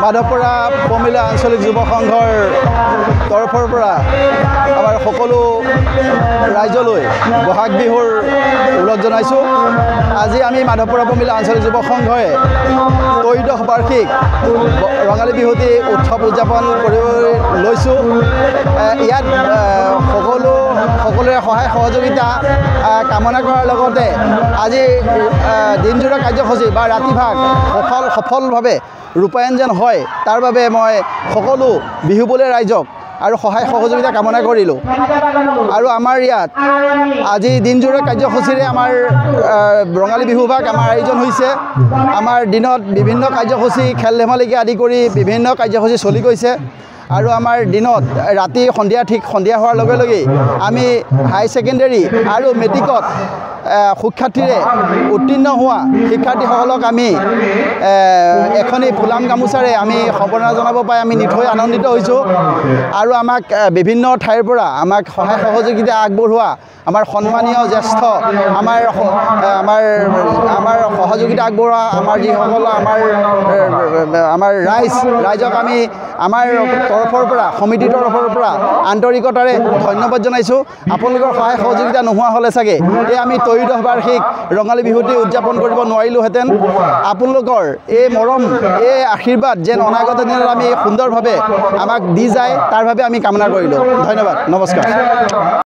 মাধৱপুৰা পমিলা আঞ্চলিক যুৱ সংঘৰ তৰফৰ পৰা আমাৰ সকলো ৰাইজলৈ বহাগ বিহুৰ ওলগ জনাইছোঁ। আজি আমি মাধৱপুৰা পমিলা আঞ্চলিক যুৱ সংঘই 'ত্ৰয়োদশ বাৰ্ষিক ৰঙালী বিহুটি উৎসৱ উদযাপন কৰিবলৈ লৈছোঁ। ইয়াত সকলোৰে সহায় সহযোগিতা কামনা কৰাৰ লগতে আজি দিনজোৰা কাৰ্যসূচী বা ৰাতিভাগ সফলভাৱে ৰূপায়ণ যেন হয় তাৰ বাবে মই সকলো বিহুবলীয়া ৰাইজক আৰু সহায় সহযোগিতা কামনা কৰিলোঁ। আৰু আমাৰ ইয়াত আজি দিনজোৰা কাৰ্যসূচীৰে আমাৰ ৰঙালী বিহুভাগ আমাৰ আয়োজন হৈছে। আমাৰ দিনত বিভিন্ন কাৰ্যসূচী খেল ধেমালিকে আদি কৰি বিভিন্ন কাৰ্যসূচী চলি গৈছে। আৰু আমাৰ দিনত ৰাতি সন্ধিয়া হোৱাৰ লগে লগেই আমি হাই ছেকেণ্ডেৰী আৰু মেট্ৰিকত সুখ্যাতিৰে উত্তীৰ্ণ হোৱা শিক্ষাৰ্থীসকলক আমি এখনি ফুলাম গামোচাৰে আমি সম্বৰ্ধনা জনাব পাই আমি নিঠৈ আনন্দিত হৈছোঁ। আৰু আমাক বিভিন্ন ঠাইৰ পৰা আমাক সহায় সহযোগিতা আগবঢ়োৱা আমাৰ সন্মানীয় জ্যেষ্ঠ আমাৰ সহযোগিতা আগবঢ়োৱা আমাৰ যিসকল আমাৰ ৰাইজক আমি আমাৰ তৰফৰ পৰা সমিতিৰ তৰফৰ পৰা আন্তৰিকতাৰে ধন্যবাদ জনাইছোঁ। আপোনালোকৰ সহায় সহযোগিতা নোহোৱা হ'লে চাগে এই আমি 'ত্ৰয়োদশ বাৰ্ষিক ৰঙালী বিহুটি উদযাপন কৰিব নোৱাৰিলোহেঁতেন। আপোনালোকৰ এই মৰম এই আশীৰ্বাদ যেন অনাগত দিনত আমি সুন্দৰভাৱে আমাক দি যায় তাৰ বাবে আমি কামনা কৰিলোঁ। ধন্যবাদ, নমস্কাৰ।